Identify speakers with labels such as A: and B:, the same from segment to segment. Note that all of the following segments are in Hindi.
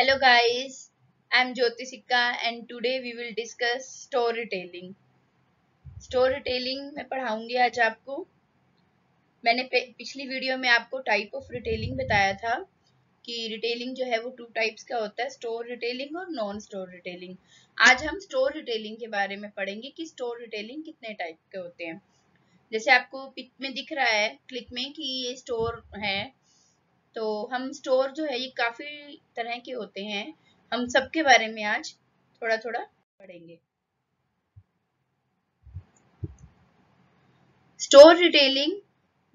A: Hello guys, I'm Jyoti Sikka and today we will discuss storytelling. Storytelling में पढ़ाऊंगी आज आपको। मैंने पिछली वीडियो में आपको टाइप ऑफ रिटेलिंग बताया था कि रिटेलिंग जो है वो 2 टाइप्स का होता है, स्टोर रिटेलिंग और नॉन स्टोर रिटेलिंग। आज हम स्टोर रिटेलिंग के बारे में पढ़ेंगे कि स्टोर रिटेलिंग कितने टाइप के होते हैं। जैसे आपको पिक में दिख रहा है क्लिक में कि ये स्टोर है, तो हम स्टोर जो है ये काफी तरह के होते हैं। हम सबके बारे में आज थोड़ा थोड़ा पढ़ेंगे। स्टोर रिटेलिंग,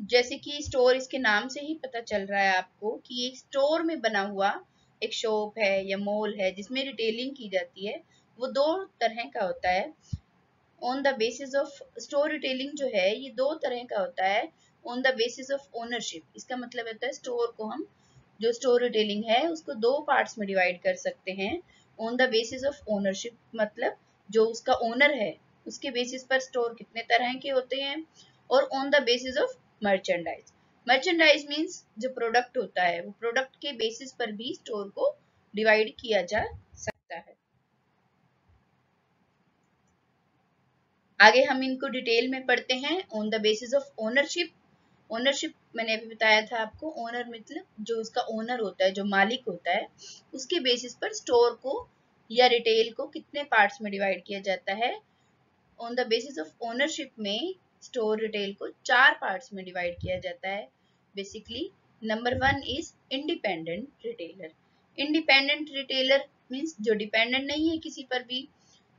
A: जैसे कि स्टोर इसके नाम से ही पता चल रहा है आपको कि एक स्टोर में बना हुआ एक शॉप है या मॉल है जिसमें रिटेलिंग की जाती है, वो 2 तरह का होता है। On the basis of store retailing जो है ये 2 तरह का होता है। On the basis of ownership, इसका मतलब होता है स्टोर को हम जो स्टोर रिटेलिंग है उसको 2 पार्ट्स में डिवाइड कर सकते हैं। On the basis of ownership मतलब जो उसका ओनर है उसके बेसिस पर स्टोर कितने तरह के होते हैं, और on the basis of merchandise. Merchandise means जो प्रोडक्ट होता है वो प्रोडक्ट के बेसिस पर भी स्टोर को डिवाइड किया जा सकता है। आगे हम इनको डिटेल में पढ़ते हैं। On the basis of ownership, ownership मैंने अभी बताया था आपको, ओनर मतलब जो उसका ओनर होता है, जो मालिक होता है, उसके बेसिस पर स्टोर को या रिटेल को कितने पार्ट्स में डिवाइड किया जाता है। On the basis of ownership में स्टोर रिटेल को 4 पार्ट्स में डिवाइड किया जाता है। Basically number 1 is independent retailer. Independent retailer means जो डिपेंडेंट नहीं है किसी पर भी,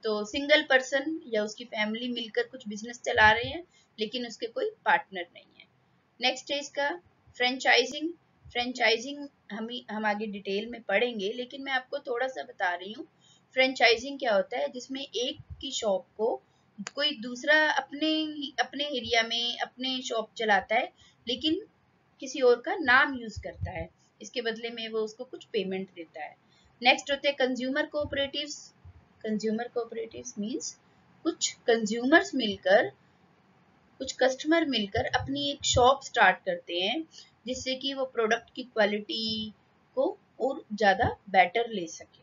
A: तो सिंगल पर्सन या उसकी फैमिली मिलकर कुछ बिजनेस चला रहे हैं लेकिन उसके कोई पार्टनर नहीं है। नेक्स्ट है इसका फ्रेंचाइजिंग। फ्रेंचाइजिंग हम आगे डिटेल में पढ़ेंगे, लेकिन मैं आपको थोड़ा सा बता रही हूँ। फ्रेंचाइजिंग क्या होता है, जिसमें एक की शॉप को कोई दूसरा अपने अपने एरिया में अपने शॉप चलाता है लेकिन किसी और का नाम यूज करता है, इसके बदले में वो उसको कुछ पेमेंट देता है। नेक्स्ट होते हैं consumer cooperatives. Consumer cooperatives means कुछ कंज्यूमर्स मिलकर, कुछ कस्टमर मिलकर अपनी एक शॉप स्टार्ट करते हैं जिससे कि वो प्रोडक्ट की क्वालिटी को और ज्यादा बेटर ले सके।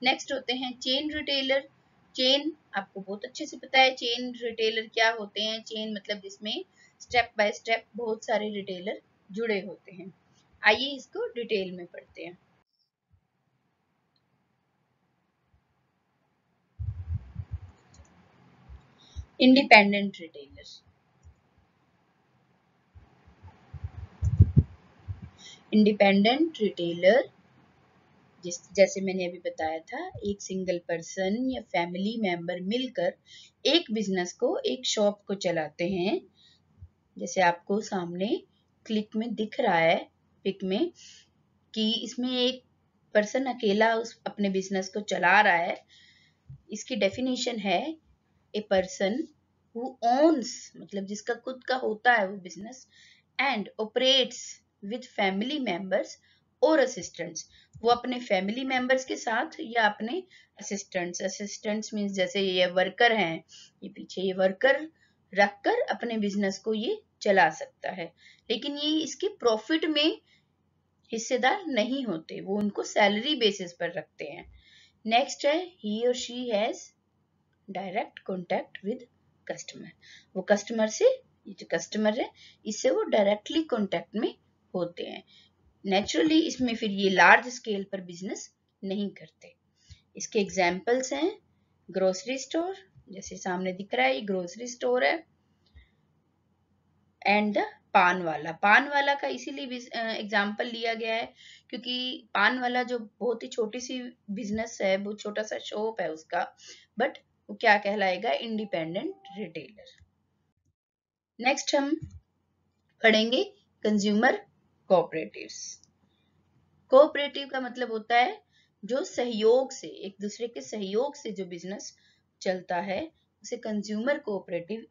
A: नेक्स्ट होते हैं चेन रिटेलर। चेन आपको बहुत अच्छे से पता है चेन रिटेलर क्या होते हैं। चेन मतलब जिसमें स्टेप बाय स्टेप बहुत सारे रिटेलर जुड़े होते हैं। आइए इसको डिटेल में पढ़ते हैं। Independent retailer. इंडिपेंडेंट रिटेलर जैसे मैंने अभी बताया था, एक सिंगल पर्सन या फैमिली मेंबर मिलकर एक बिजनेस को, एक शॉप को चलाते हैं। जैसे आपको सामने क्लिक में दिख रहा है पिक में कि इसमें एक पर्सन अकेला उस अपने बिजनेस को चला रहा है। इसकी डेफिनेशन है ए पर्सन हु ओन्स, मतलब जिसका खुद का होता है वो business, and operates with family members और असिस्टेंट्स। वो अपने फैमिली मेंबर्स के साथ या अपने असिस्टेंट्स, असिस्टेंट्स मीन्स जैसे ये वर्कर हैं, ये पीछे ये वर्कर रखकर अपने बिजनेस को ये चला सकता है, लेकिन ये इसके प्रॉफिट में हिस्सेदार नहीं होते, वो उनको सैलरी बेसिस पर रखते हैं। नेक्स्ट है ही और she has direct contact with customer. वो कस्टमर से, ये जो कस्टमर है इससे वो डायरेक्टली कॉन्टैक्ट में होते हैं। नेचुरली इसमें फिर ये लार्ज स्केल पर बिजनेस नहीं करते। इसके एग्जाम्पल्स हैं ग्रोसरी स्टोर, जैसे सामने दिख रहा है ये ग्रोसरी स्टोर है, एंड द पान वाला। पान वाला का इसीलिए एग्जाम्पल लिया गया है क्योंकि पान वाला जो बहुत ही छोटी सी बिजनेस है, बहुत छोटा सा शॉप है उसका, बट वो क्या कहलाएगा, इंडिपेंडेंट रिटेलर। नेक्स्ट हम पढ़ेंगे कंज्यूमर कोऑपरेटिव्स। कोऑपरेटिव का मतलब होता है जो सहयोग से, एक दूसरे के सहयोग से जो बिजनेस चलता है उसे कंज्यूमर कोऑपरेटिव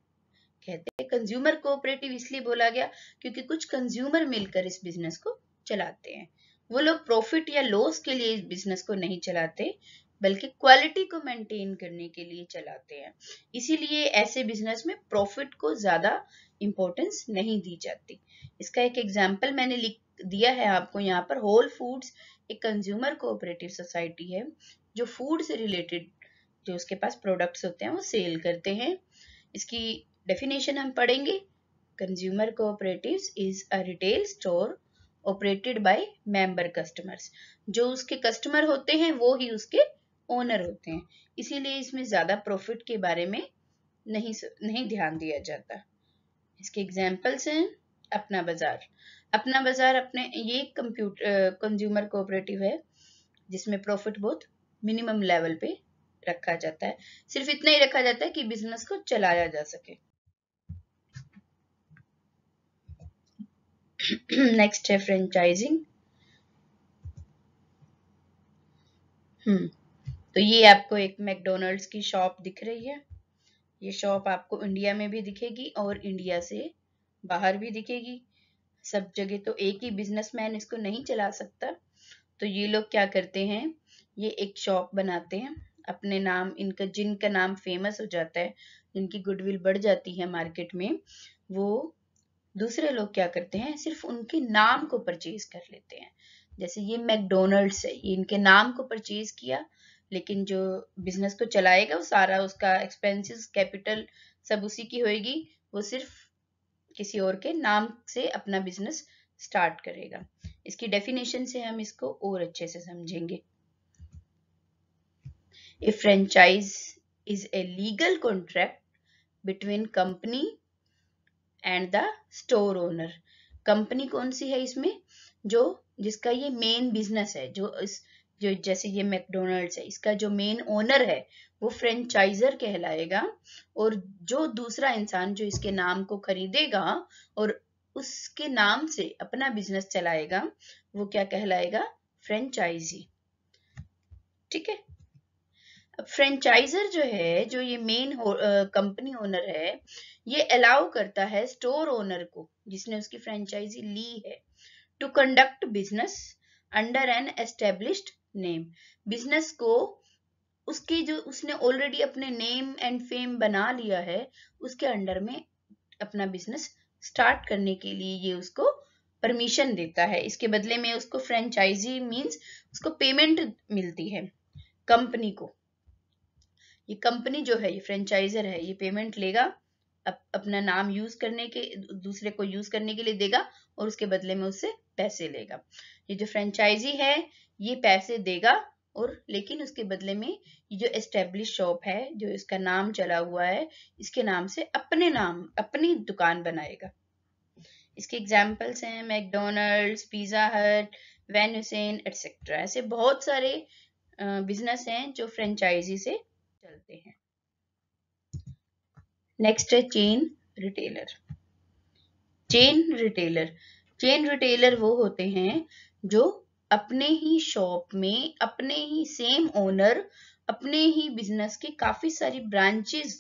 A: कहते हैं। कंज्यूमर कोऑपरेटिव इसलिए बोला गया क्योंकि कुछ कंज्यूमर मिलकर इस बिजनेस को चलाते हैं। वो लोग प्रॉफिट या लॉस के लिए इस बिजनेस को नहीं चलाते बल्कि क्वालिटी को मेंटेन करने के लिए चलाते हैं। इसीलिए ऐसे बिजनेस में प्रॉफिट को ज्यादा इंपॉर्टेंस नहीं दी जाती। इसका एक एग्जाम्पल मैंने लिख दिया है आपको यहाँ पर। होल फूड्स एक कंज्यूमर कोऑपरेटिव सोसाइटी है जो फूड से रिलेटेड जो उसके पास प्रोडक्ट्स होते हैं वो सेल करते हैं। इसकी डेफिनेशन हम पढ़ेंगे। Consumer cooperatives is a retail store operated by member customers. जो उसके कस्टमर होते हैं वो ही उसके ओनर होते हैं, इसीलिए इसमें ज्यादा प्रॉफिट के बारे में नहीं ध्यान दिया जाता। इसके एग्जाम्पल्स हैं अपना बाजार। अपना बाजार अपने ये कंज्यूमर कोऑपरेटिव है जिसमें प्रॉफिट बहुत मिनिमम लेवल पे रखा जाता है, सिर्फ इतना ही रखा जाता है कि बिजनेस को चलाया जा सके। नेक्स्ट है फ्रेंचाइजिंग। तो ये आपको एक मैकडोनल्ड्स की शॉप दिख रही है। ये शॉप आपको इंडिया में भी दिखेगी और इंडिया से बाहर भी दिखेगी। सब जगह तो एक ही बिजनेसमैन इसको नहीं चला सकता, तो ये लोग क्या करते हैं, ये एक शॉप बनाते हैं अपने नाम, इनका जिनका नाम फेमस हो जाता है, जिनकी गुडविल बढ़ जाती है मार्केट में, वो दूसरे लोग क्या करते हैं, सिर्फ उनके नाम को परचेज कर लेते हैं। जैसे ये मैकडोनल्ड्स है, ये इनके नाम को परचेज किया, लेकिन जो बिजनेस को चलाएगा वो सारा उसका एक्सपेंसेस कैपिटल सब उसी की होगी, वो सिर्फ किसी और के नाम से अपना बिजनेस स्टार्ट करेगा। इसकी डेफिनेशन से हम इसको और अच्छे से समझेंगे। A franchise is a legal contract between company and the store owner. Company कौन सी है इसमें, जो जिसका ये मेन बिजनेस है, जो जैसे ये मैकडोनल्ड्स है, इसका जो मेन ओनर है वो फ्रेंचाइजर कहलाएगा, और जो दूसरा इंसान जो इसके नाम को खरीदेगा और उसके नाम से अपना बिजनेस चलाएगा वो क्या कहलाएगा, फ्रेंचाइजी। ठीक है। अब फ्रेंचाइजर जो है, जो ये मेन कंपनी ओनर है, ये अलाउ करता है स्टोर ओनर को जिसने उसकी फ्रेंचाइजी ली है to conduct business under an established name. Business को उसके जो उसने ऑलरेडी अपने नेम एंड फेम बना लिया है उसके अंडर में अपना बिजनेस स्टार्ट करने के लिए ये उसको परमिशन देता है। इसके बदले में उसको फ्रेंचाइजी मींस उसको पेमेंट मिलती है कंपनी को। ये कंपनी जो है, ये फ्रेंचाइजर है, ये पेमेंट लेगा, अपना नाम यूज करने के, दूसरे को यूज करने के लिए देगा और उसके बदले में उससे पैसे लेगा। ये जो फ्रेंचाइजी है ये पैसे देगा, और लेकिन उसके बदले में ये जो एस्टेब्लिश शॉप है, जो इसका नाम चला हुआ है, इसके नाम से अपने नाम अपनी दुकान बनाएगा। इसके एग्जाम्पल्स हैं मैकडोनल्ड्स, पिज्जा हट, वैन हुसैन एटसेट्रा। ऐसे बहुत सारे बिजनेस हैं जो फ्रेंचाइजी से चलते हैं। नेक्स्ट है चेन रिटेलर। चेन रिटेलर वो होते हैं जो अपने ही शॉप में अपने ही सेम ओनर अपने ही बिजनेस के काफी सारी ब्रांचेस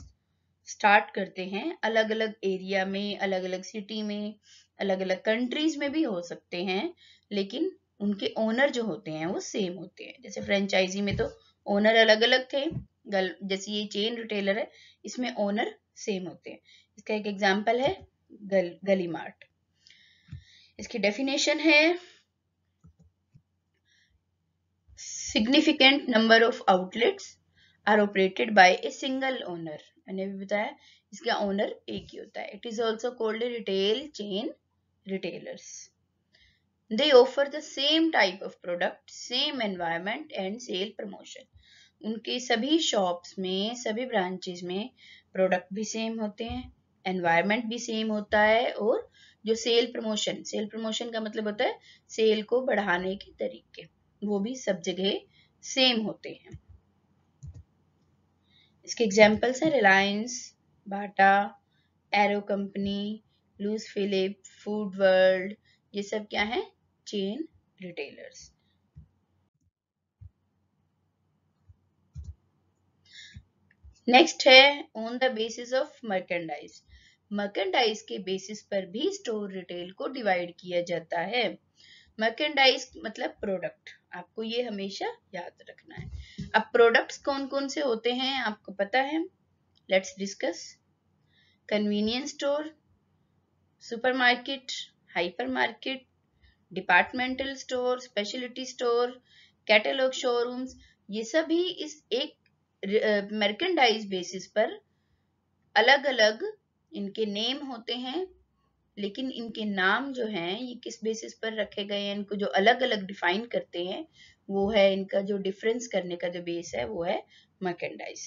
A: स्टार्ट करते हैं, अलग अलग एरिया में, अलग अलग सिटी में, अलग अलग कंट्रीज में भी हो सकते हैं, लेकिन उनके ओनर जो होते हैं वो सेम होते हैं। जैसे फ्रेंचाइजी में तो ओनर अलग अलग थे, जैसे ये चेन रिटेलर है इसमें ओनर सेम होते हैं। इसका एक एग्जांपल है गली मार्ट। इसकी डेफिनेशन है significant number of outlets are operated by a single owner. मैंने भी बताया इसका ओनर एक ही होता है। It is also called a retail chain retailers. They offer the same type of product, same environment and sale promotion. उनके सभी शॉप्स में, सभी ब्रांचेस में प्रोडक्ट भी सेम होते हैं, एनवायरनमेंट भी सेम होता है, और जो सेल प्रमोशन का मतलब होता है सेल को बढ़ाने के तरीके, वो भी सब जगह सेम होते हैं। इसके एग्जाम्पल्स हैं Reliance, Bata, Arrow company, Louis Philippe, Food World, ये सब क्या है, चेन रिटेलर्स। नेक्स्ट है on the basis of merchandise. Merchandise के बेसिस पर भी स्टोर रिटेल को डिवाइड किया जाता है। मर्केंडाइज मतलब प्रोडक्ट, आपको ये हमेशा याद रखना है। अब प्रोडक्ट्स कौन कौन से होते हैं आपको पता है, let's discuss. Convenience store, supermarket, hypermarket, departmental store, speciality store, catalogue showrooms, ये सभी इस एक मर्केंडाइज बेसिस पर अलग अलग इनके नेम होते हैं, लेकिन इनके नाम जो हैं ये किस बेसिस पर रखे गए हैं, इनको जो अलग अलग डिफाइन करते हैं वो है, इनका जो डिफरेंस करने का जो बेस है वो है मर्केंडाइज।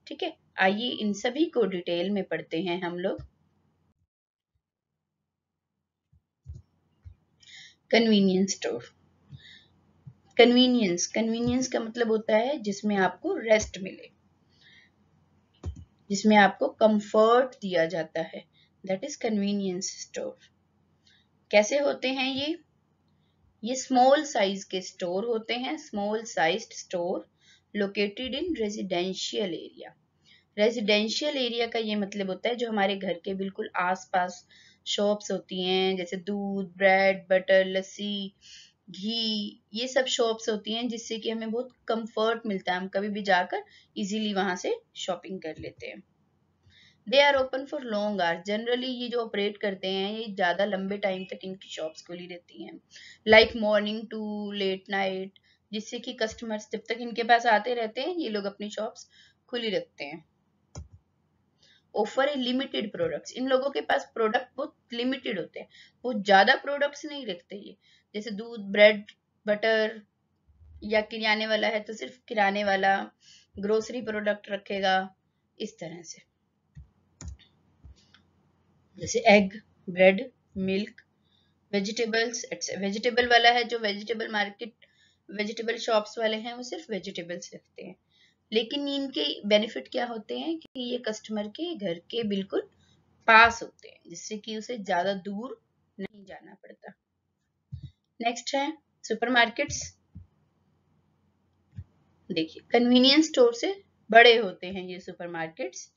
A: ठीक है, आइए इन सभी को डिटेल में पढ़ते हैं हम लोग। Convenience store. कन्वीनियंस का मतलब होता है जिसमें आपको रेस्ट मिले, जिसमें आपको कंफर्ट दिया जाता है, दैट इज कन्वीनियंस स्टोर। कैसे होते हैं ये स्मॉल साइज के स्टोर होते हैं, small sized store located in residential area. Residential area का ये मतलब होता है जो हमारे घर के बिल्कुल आसपास शॉप्स होती हैं, जैसे दूध, ब्रेड, बटर, लस्सी, घी, ये सब शॉप्स होती हैं जिससे कि हमें बहुत कंफर्ट मिलता है, हम कभी भी जाकर इजीली वहां से शॉपिंग कर लेते हैं। They are open for long hours, generally ये जो ऑपरेट करते हैं ये ज्यादा लंबे टाइम तक इनकी शॉप्स खुली रहती हैं, like morning to late night, जिससे कि कस्टमर्स जब तक इनके पास आते रहते हैं ये लोग अपनी शॉप्स खुली रखते हैं। ऑफर ए लिमिटेड प्रोडक्ट्स, इन लोगों के पास प्रोडक्ट बहुत लिमिटेड होते हैं, बहुत ज्यादा प्रोडक्ट्स नहीं रखते ये, जैसे दूध, ब्रेड, बटर, या किराने वाला है तो सिर्फ किराने वाला, ग्रोसरी प्रोडक्ट रखेगा, इस तरह से, जैसे egg, bread, milk, vegetables. Vegetable वाला है जो वेजिटेबल मार्केट, वेजिटेबल शॉप्स वाले हैं वो सिर्फ वेजिटेबल्स रखते हैं, लेकिन इनके बेनिफिट क्या होते हैं कि ये कस्टमर के घर के बिल्कुल पास होते हैं, जिससे कि उसे ज्यादा दूर नहीं जाना पड़ता। नेक्स्ट है सुपरमार्केट्स। देखिए कन्वीनियंस स्टोर से बड़े होते हैं ये सुपरमार्केट्स,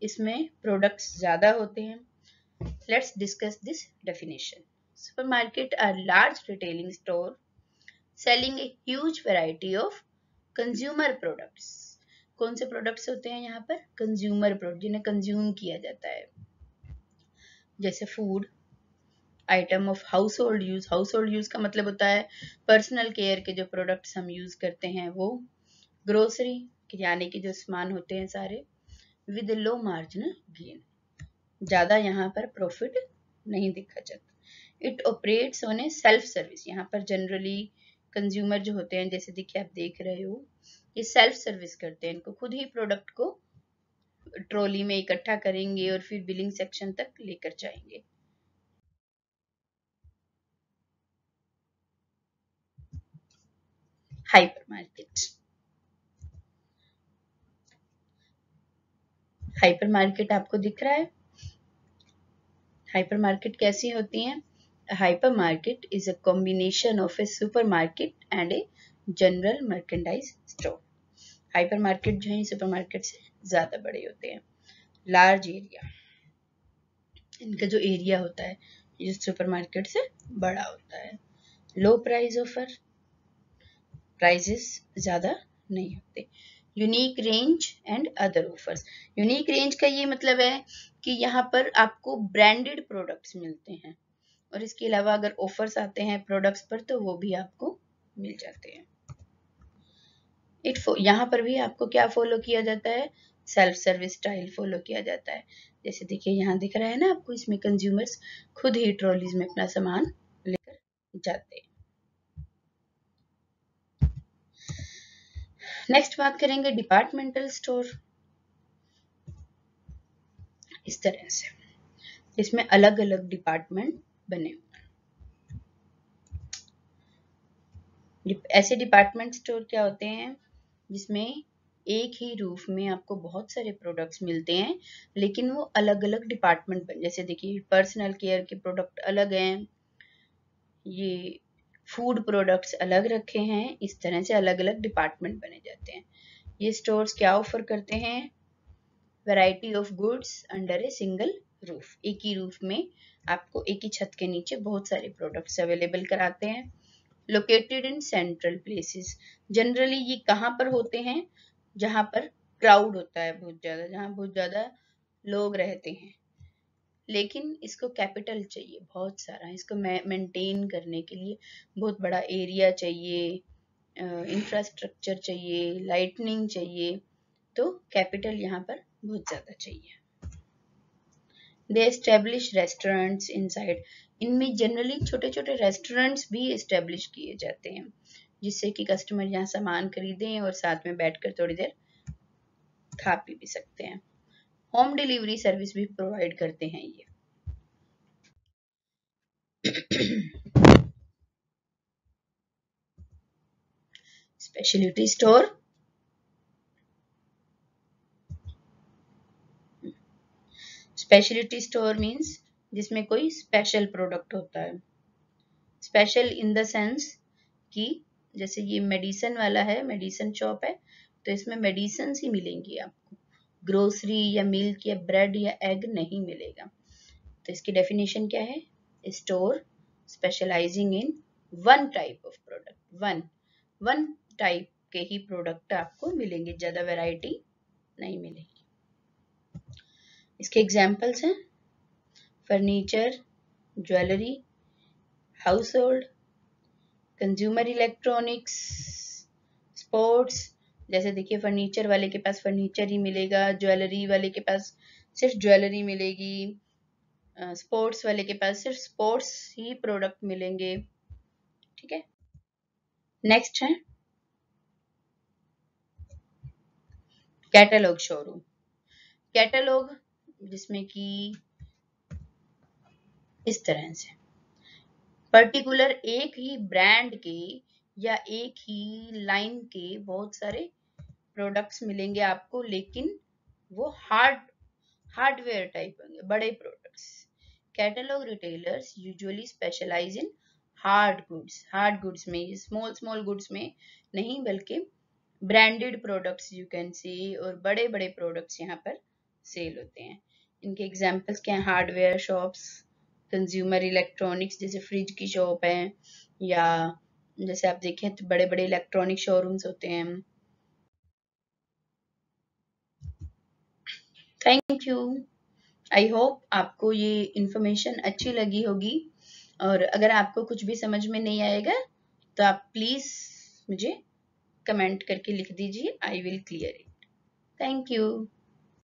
A: इसमें प्रोडक्ट्स ज्यादा होते हैं। Let's discuss this definition. Supermarket are large retailing store selling a huge variety of consumer products. कौन से प्रोडक्ट्स होते हैं यहाँ पर? कंज्यूमर प्रोडक्ट, जिन्हें कंज्यूम किया जाता है, जैसे food, item of house hold use, house hold use का मतलब होता है पर्सनल केयर के जो प्रोडक्ट्स हम यूज करते हैं वो, ग्रोसरी, किराने के जो सामान होते हैं सारे, विद लो मार्जिनल गेन, ज्यादा यहाँ पर प्रॉफिट नहीं देखा जाता। It operates on A self service, यहाँ पर जनरली कंज्यूमर जो होते हैं, जैसे देखिए आप देख रहे हो, ये सेल्फ सर्विस करते हैं, इनको खुद ही प्रोडक्ट को ट्रॉली में इकट्ठा करेंगे और फिर बिलिंग सेक्शन तक लेकर जाएंगे। हाइपरमार्केट। हाइपरमार्केट आपको दिख रहा है? हाइपरमार्केट कैसी होती हैं? Hypermarket is a combination of A supermarket and a general merchandise store. Hypermarket जो है सुपरमार्केट से ज्यादा बड़े होते हैं, लार्ज एरिया, इनका जो एरिया होता है ये सुपरमार्केट से बड़ा होता है। लो प्राइस ऑफर, प्राइजेस ज्यादा नहीं होते। Unique range and other offers, unique range का ये मतलब है कि यहाँ पर आपको ब्रांडेड प्रोडक्ट्स मिलते हैं, और इसके अलावा अगर ऑफर्स आते हैं प्रोडक्ट्स पर तो वो भी आपको मिल जाते हैं। यहाँ पर भी आपको क्या फॉलो किया जाता है? सेल्फ सर्विस स्टाइल फॉलो किया जाता है। जैसे देखिए यहाँ दिख रहा है ना आपको, इसमें कंज्यूमर्स खुद ही ट्रॉलीज में अपना सामान लेकर जाते हैं। नेक्स्ट बात करेंगे डिपार्टमेंटल स्टोर। इस तरह से इसमें अलग अलग डिपार्टमेंट बने हुए हैं। ऐसे डिपार्टमेंट स्टोर क्या होते हैं जिसमें एक ही रूफ में आपको बहुत सारे प्रोडक्ट्स मिलते हैं, लेकिन वो अलग अलग डिपार्टमेंट बन, जैसे देखिए पर्सनल केयर के प्रोडक्ट अलग हैं, ये फूड प्रोडक्ट्स अलग रखे हैं, इस तरह से अलग अलग डिपार्टमेंट बने जाते हैं। ये स्टोर्स क्या ऑफर करते हैं? Variety of goods under a single roof, एक ही रूफ में आपको एक ही छत के नीचे बहुत सारे प्रोडक्ट्स अवेलेबल कराते हैं। Located in central places, generally ये कहाँ पर होते हैं? जहां पर क्राउड होता है बहुत ज्यादा, जहां बहुत ज्यादा लोग रहते हैं, लेकिन इसको कैपिटल चाहिए बहुत सारा, इसको मेंटेन करने के लिए बहुत बड़ा एरिया चाहिए, इंफ्रास्ट्रक्चर चाहिए, लाइटनिंग चाहिए, तो कैपिटल यहाँ पर बहुत ज़्यादा चाहिए। दे एस्टेब्लिश रेस्टोरेंट्स इनसाइड, इनमें जनरली छोटे छोटे रेस्टोरेंट्स भी एस्टेब्लिश किए जाते हैं, जिससे कि कस्टमर यहाँ सामान खरीदें और साथ में बैठकर थोड़ी देर खा पी भी सकते हैं। होम डिलीवरी सर्विस भी प्रोवाइड करते हैं ये। Speciality store, speciality store means जिसमें कोई स्पेशल प्रोडक्ट होता है। स्पेशल इन द सेंस कि जैसे ये मेडिसिन वाला है, मेडिसिन शॉप है, तो इसमें मेडिसिन ही मिलेंगी आपको, ग्रोसरी या मिल्क या ब्रेड या एग नहीं मिलेगा। तो इसकी डेफिनेशन क्या है? Store specialising in one type of product, one type के ही प्रोडक्ट आपको मिलेंगे, ज्यादा वैरायटी नहीं मिलेगी। इसके एग्जाम्पल्स हैं furniture, jewellery, house hold, consumer electronics, sports. जैसे देखिए फर्नीचर वाले के पास फर्नीचर ही मिलेगा, ज्वेलरी वाले के पास सिर्फ ज्वेलरी मिलेगी, स्पोर्ट्स वाले के पास सिर्फ स्पोर्ट्स ही प्रोडक्ट मिलेंगे। ठीक है, नेक्स्ट है कैटलॉग शोरूम। कैटलॉग जिसमें कि इस तरह से पर्टिकुलर एक ही ब्रांड के या एक ही लाइन के बहुत सारे प्रोडक्ट्स मिलेंगे आपको, लेकिन वो हार्डवेयर टाइप होंगे, बड़े products. Catalogue retailers usually specialise in hard goods में, स्मॉल गुड्स में नहीं, बल्कि branded products you can see, और बड़े बड़े प्रोडक्ट्स यहाँ पर सेल होते हैं। इनके एग्जांपल्स क्या हैं? हार्डवेयर शॉप्स, कंज्यूमर इलेक्ट्रॉनिक्स जैसे फ्रिज की शॉप है, या जैसे आप देखें तो बड़े बड़े इलेक्ट्रॉनिक शोरूम्स होते हैं। Thank you. आई होप आपको ये इंफॉर्मेशन अच्छी लगी होगी, और अगर आपको कुछ भी समझ में नहीं आएगा तो आप प्लीज मुझे कमेंट करके लिख दीजिए, I will clear it. Thank you.